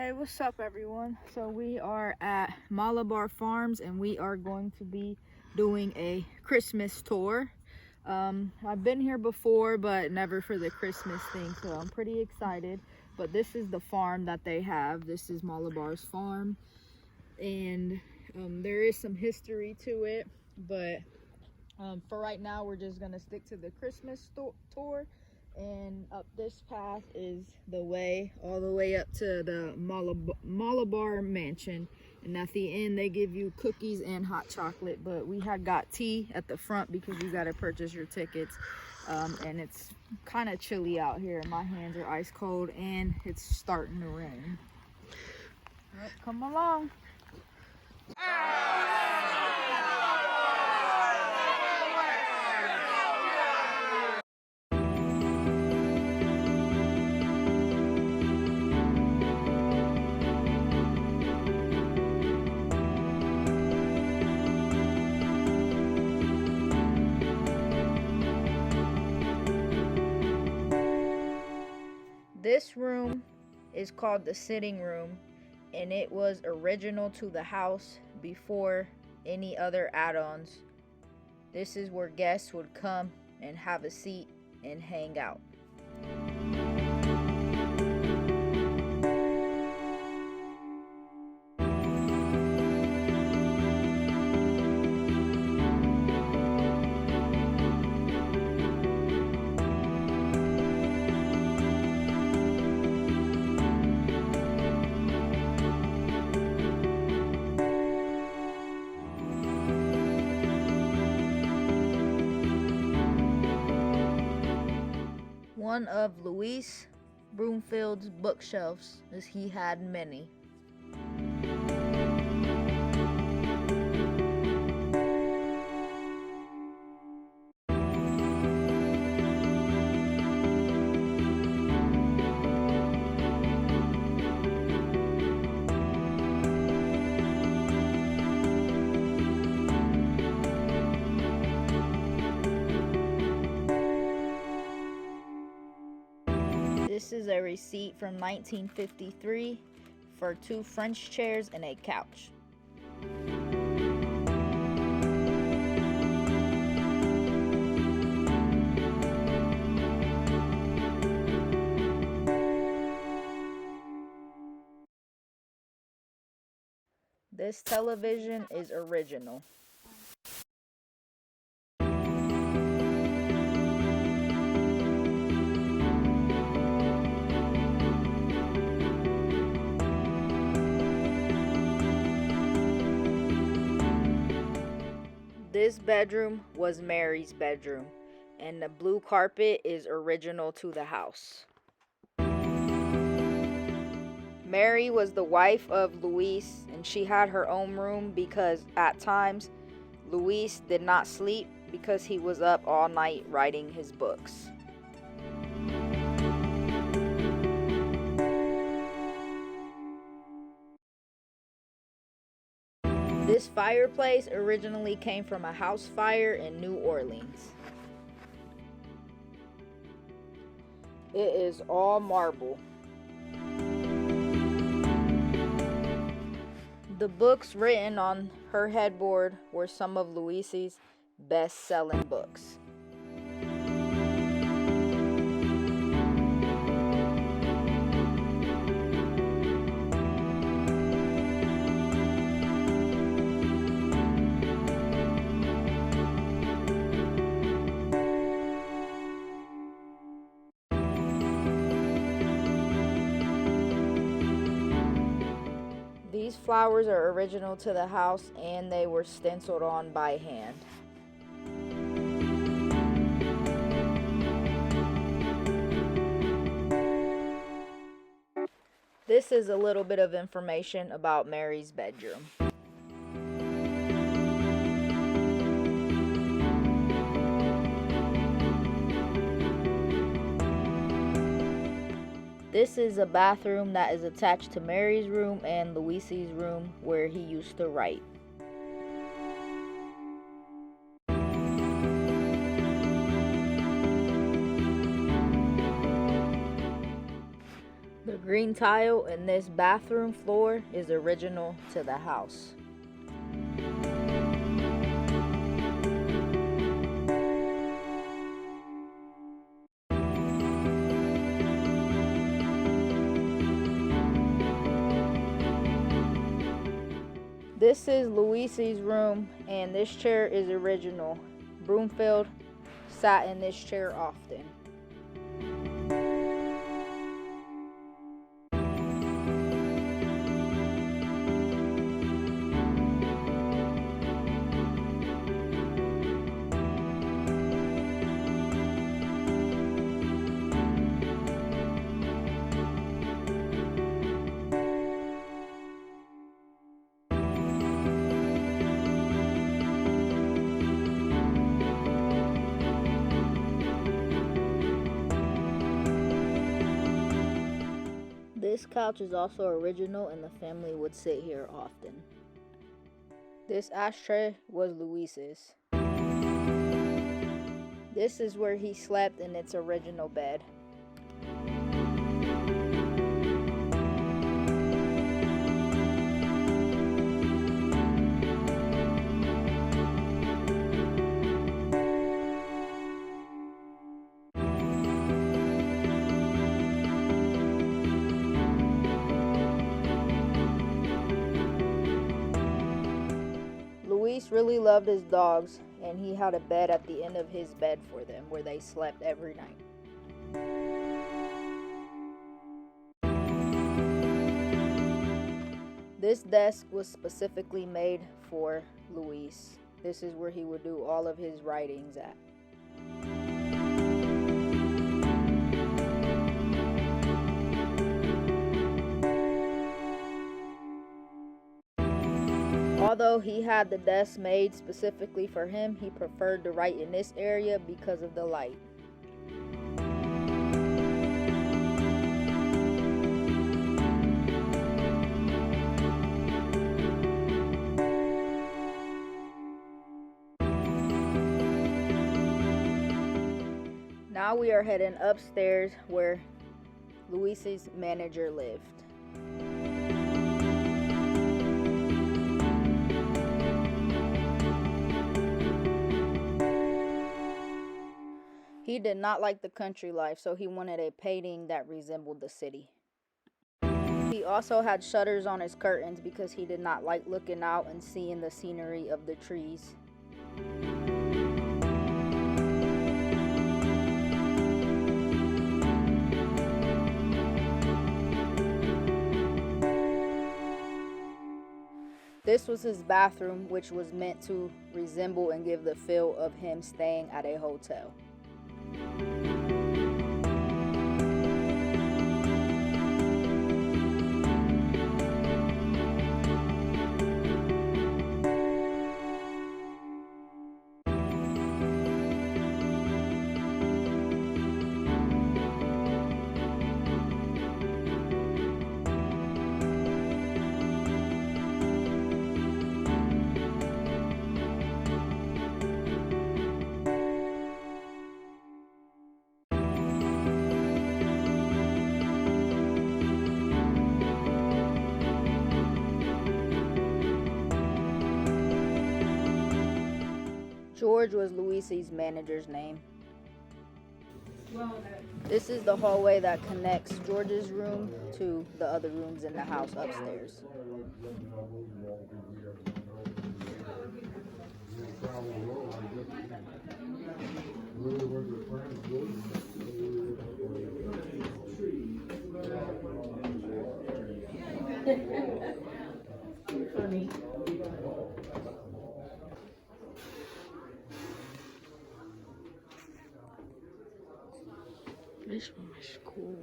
Hey, what's up everyone? So we are at Malabar Farms and we are going to be doing a Christmas tour. I've been here before but never for the Christmas thing, so I'm pretty excited. But this is the farm that they have. This is Malabar's farm, and there is some history to it, but for right now we're just gonna stick to the Christmas tour. And up this path is the way all the way up to the Malabar Mansion, and at the end they give you cookies and hot chocolate, but we had got tea at the front because you got to purchase your tickets. And it's kind of chilly out here. My hands are ice cold and it's starting to rain. All right, come along. This room is called the sitting room, and it was original to the house before any other add-ons. This is where guests would come and have a seat and hang out. One of Louis Bromfield's bookshelves, as he had many. This is a receipt from 1953 for 2 French chairs and a couch. This television is original. This bedroom was Mary's bedroom, and the blue carpet is original to the house. Mary was the wife of Louis, and she had her own room because at times Louis did not sleep because he was up all night writing his books. This fireplace originally came from a house fire in New Orleans. It is all marble. The books written on her headboard were some of Louis's best-selling books. These flowers are original to the house, and they were stenciled on by hand. This is a little bit of information about Mary's bedroom. This is a bathroom that is attached to Mary's room and Louis's room where he used to write. The green tile, and this bathroom floor is original to the house. This is Louis's room, and this chair is original. Bromfield sat in this chair often. This couch is also original, and the family would sit here often. This ashtray was Louis's. This is where he slept in its original bed. Louis really loved his dogs, and he had a bed at the end of his bed for them where they slept every night. This desk was specifically made for Louis. This is where he would do all of his writings at. Although he had the desk made specifically for him, he preferred to write in this area because of the light. Now we are heading upstairs where Louis's manager lived. He did not like the country life, so he wanted a painting that resembled the city. He also had shutters on his curtains because he did not like looking out and seeing the scenery of the trees. This was his bathroom, which was meant to resemble and give the feel of him staying at a hotel. George was Louis's manager's name. This is the hallway that connects George's room to the other rooms in the house upstairs. Funny. This one is cool.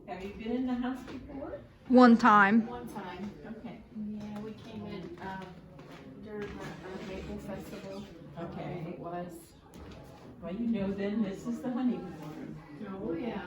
Have you been in the house before? One time. One time, okay. Yeah, we came in, during the Maple Festival. Okay. It was. Well, you know then, this is the honeymoon room. Oh, yeah.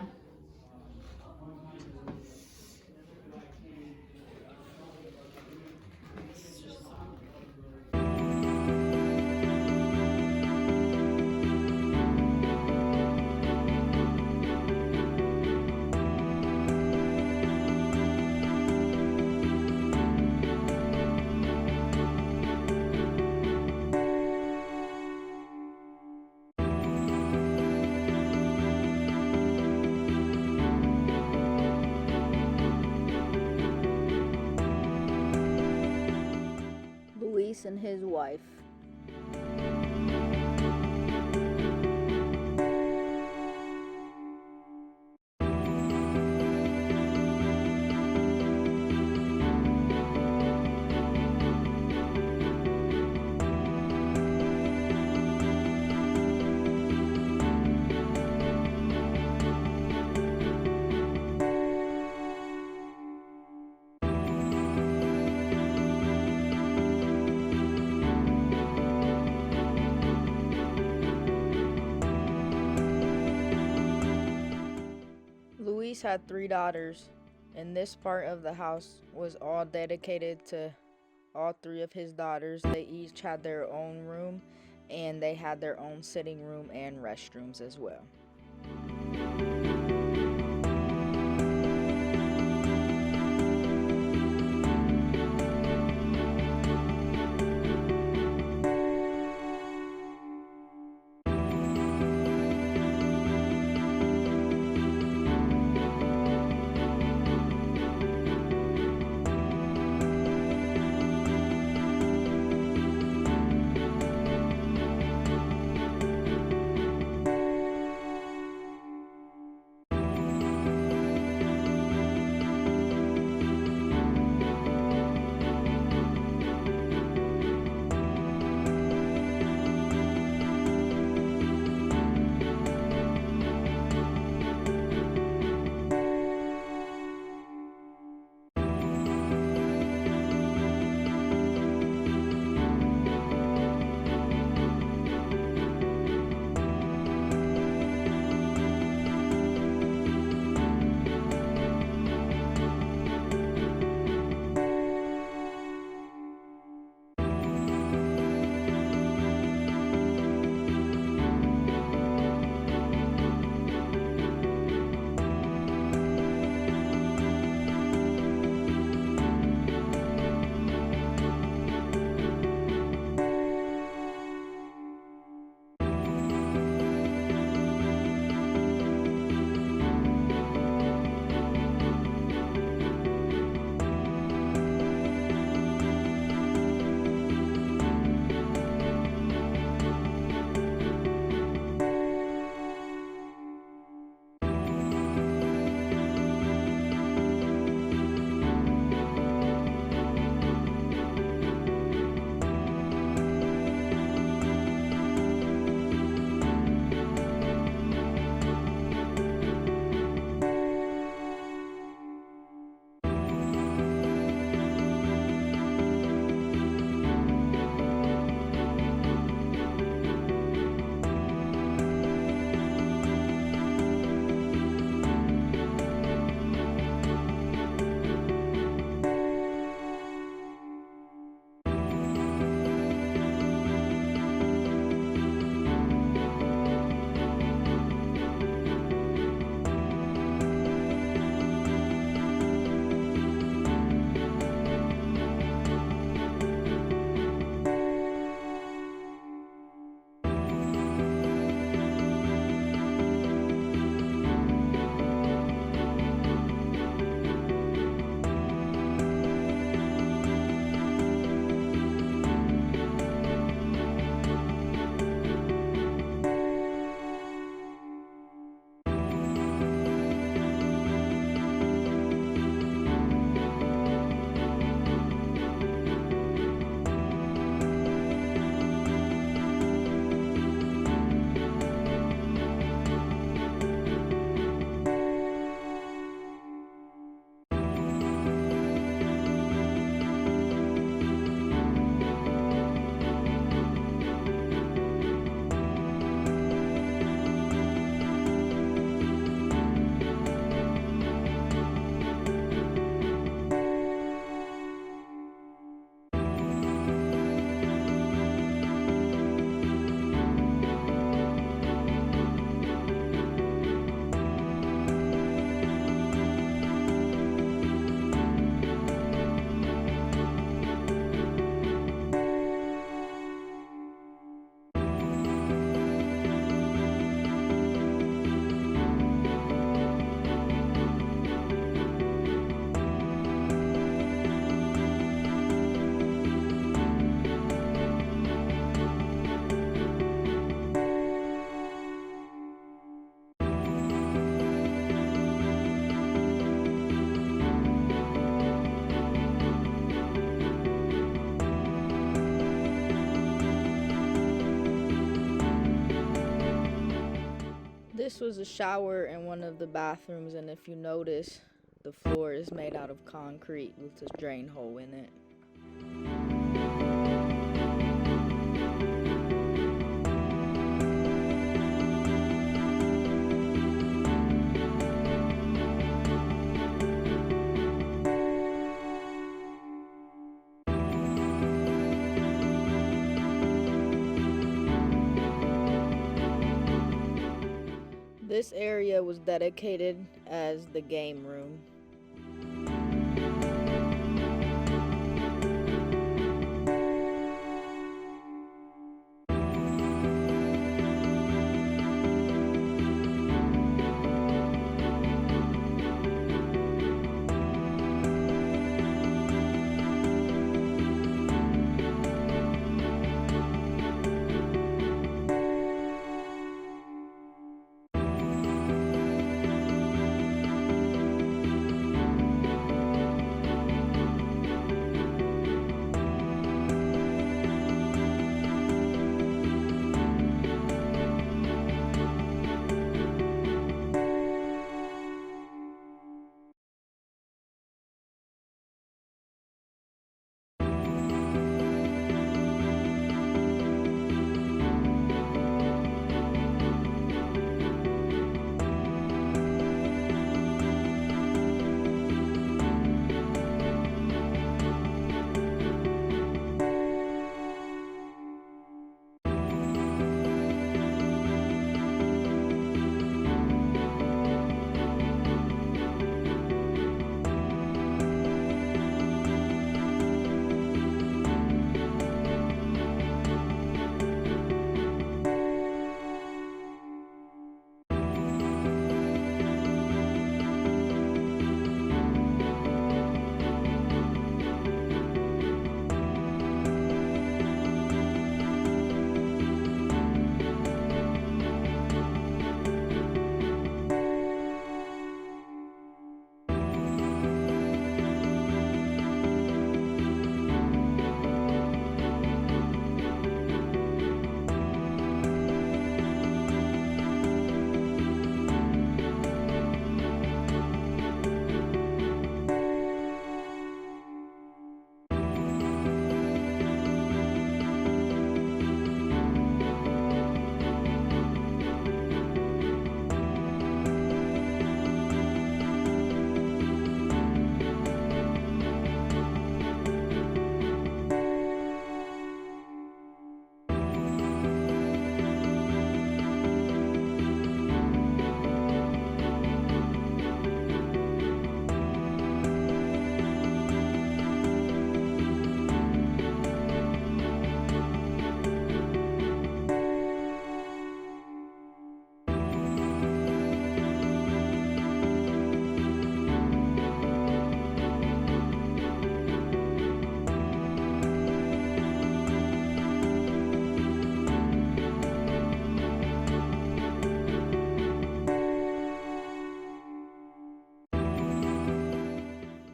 Luis and his wife. Luis had 3 daughters, and this part of the house was all dedicated to all 3 of his daughters. They each had their own room, and they had their own sitting room and restrooms as well. This was a shower in one of the bathrooms, and if you notice, the floor is made out of concrete with a drain hole in it. This area was dedicated as the game room.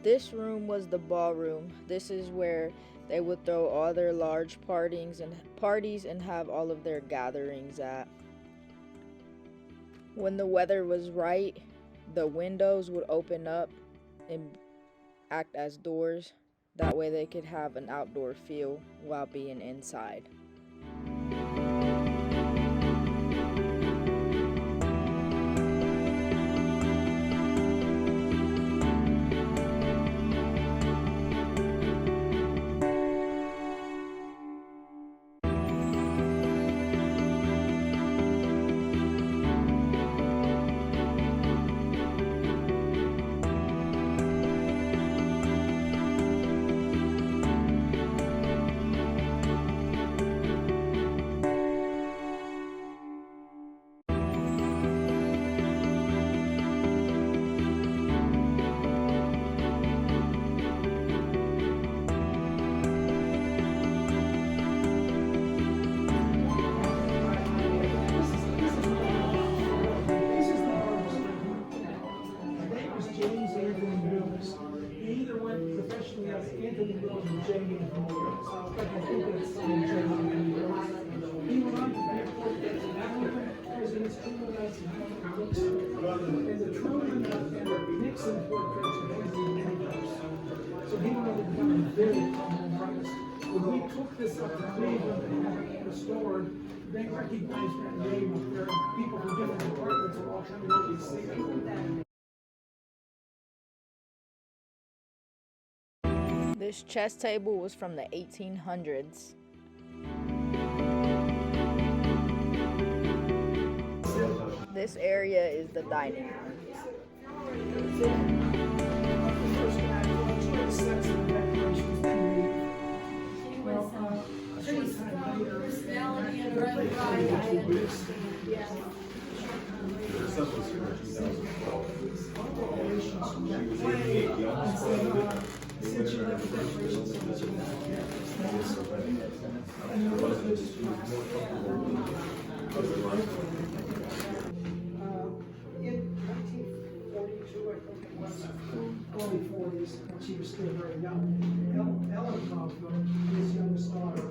This room was the ballroom. This is where they would throw all their large parties and have all of their gatherings at. When the weather was right, the windows would open up and act as doors. That way they could have an outdoor feel while being inside. Nixon portraits and everything in any house. So he wanted to become a very prominent artist. When we took this up to Cleveland and had it restored, they recognized that name up there. People from different departments were all coming over to see it. This chess table was from the 1800s. This area is the dining room. In 1942, I think it was, early 40s, when she was still very young, Ellen Bromfield, his youngest daughter,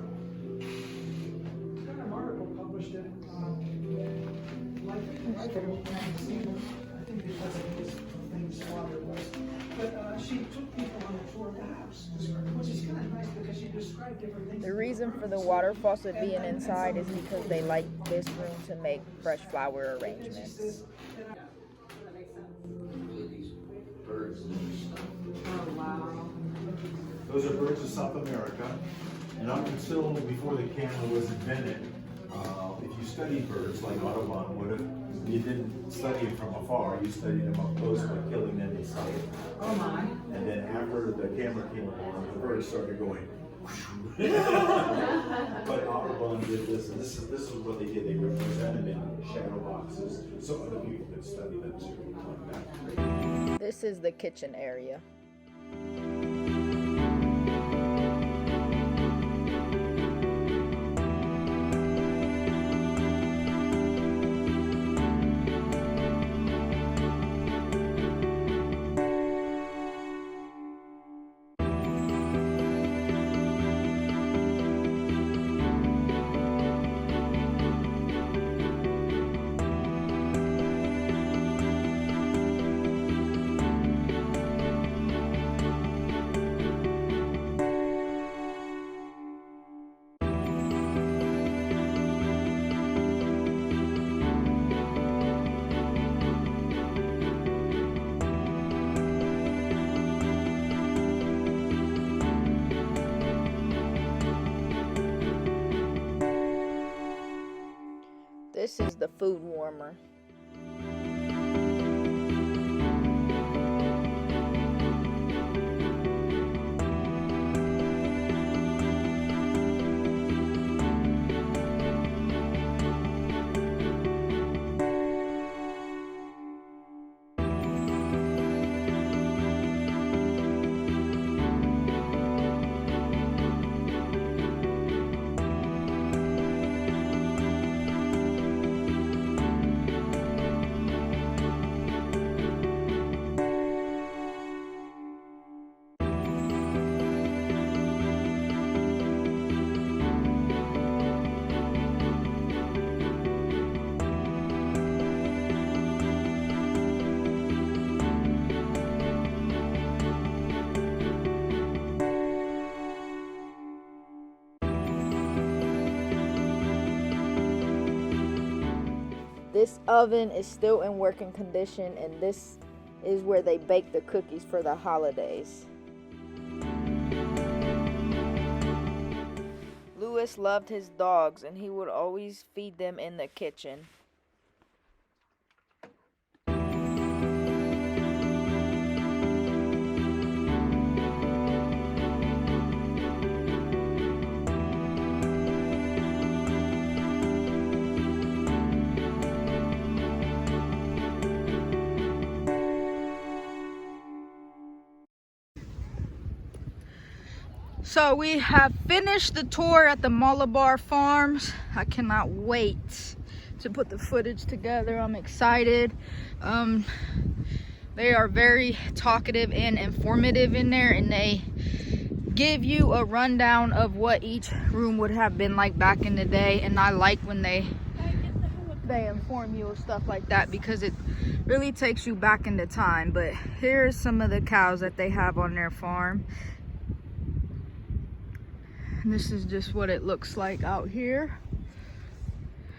got an article published in Life magazine. I think because of his famous father was. But she took people on a tour of the house, which is kind of nice because she described different things. The reason for the water faucet being inside is because they like this room to make fresh flower arrangements. Oh, wow. Those are birds of South America, and up until before the camera was invented, if you studied birds like Audubon would have, you didn't study them from afar, you studied them up close by killing them in sight. Oh my. And then after the camera came along, the birds started going. But Audubon did this, and this is what they did. They represented them in shadow boxes so other people could study them too. This is the kitchen area. This is the food warmer. This oven is still in working condition, and this is where they bake the cookies for the holidays. Louis loved his dogs, and he would always feed them in the kitchen. So we have finished the tour at the Malabar Farms. I cannot wait to put the footage together. I'm excited. They are very talkative and informative in there, and they give you a rundown of what each room would have been like back in the day. And I like when they they inform you of stuff like that, because it really takes you back into time. But here's some of the cows that they have on their farm. And this is just what it looks like out here.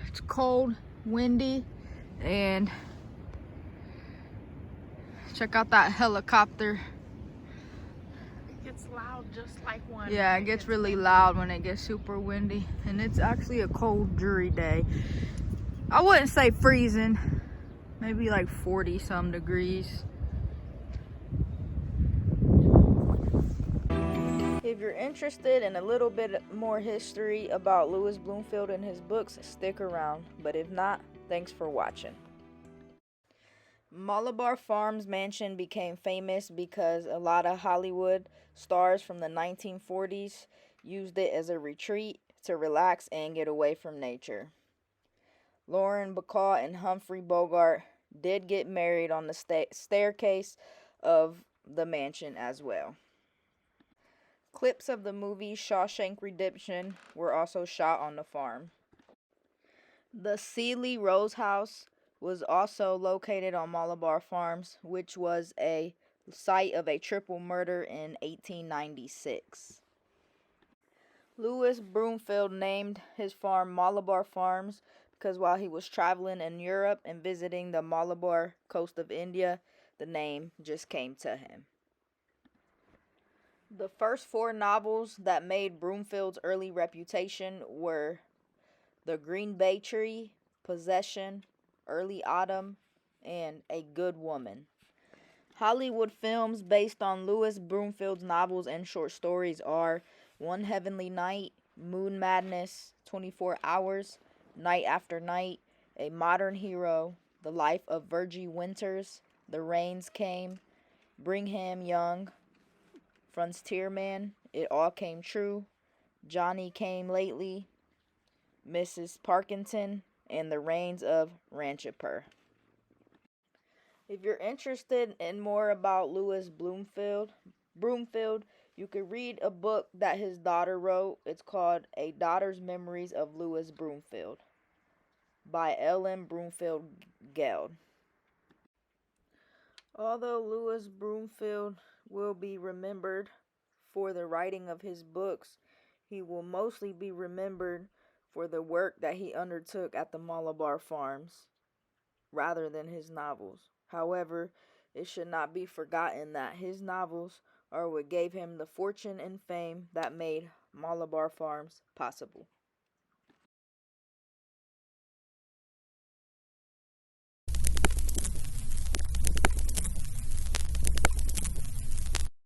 It's cold, windy, and check out that helicopter. It gets loud just like one. Yeah, it gets really loud when it gets super windy. And it's actually a cold, dreary day. I wouldn't say freezing, maybe like 40 some degrees. If you're interested in a little bit more history about Louis Bromfield and his books, stick around. But if not, thanks for watching. Malabar Farms Mansion became famous because a lot of Hollywood stars from the 1940s used it as a retreat to relax and get away from nature. Lauren Bacall and Humphrey Bogart did get married on the staircase of the mansion as well. Clips of the movie Shawshank Redemption were also shot on the farm. The Seeley Rose House was also located on Malabar Farms, which was a site of a triple murder in 1896. Louis Bromfield named his farm Malabar Farms because while he was traveling in Europe and visiting the Malabar coast of India, the name just came to him. The first 4 novels that made Bromfield's early reputation were The Green Bay Tree, Possession, Early Autumn, and A Good Woman. Hollywood films based on Louis Bromfield's novels and short stories are One Heavenly Night, Moon Madness, 24 Hours, Night After Night, A Modern Hero, The Life of Virgie Winters, The Rains Came, Brigham Young, Frontierman, It All Came True, Johnny Came Lately, Mrs. Parkinson, and The Reigns of Ranchipur. If you're interested in more about Louis Bromfield, you could read a book that his daughter wrote. It's called A Daughter's Memories of Louis Bromfield by Ellen Bromfield Geld. Although Louis Bromfield will be remembered for the writing of his books, he will mostly be remembered for the work that he undertook at the Malabar Farms, rather than his novels. However, it should not be forgotten that his novels are what gave him the fortune and fame that made Malabar Farms possible.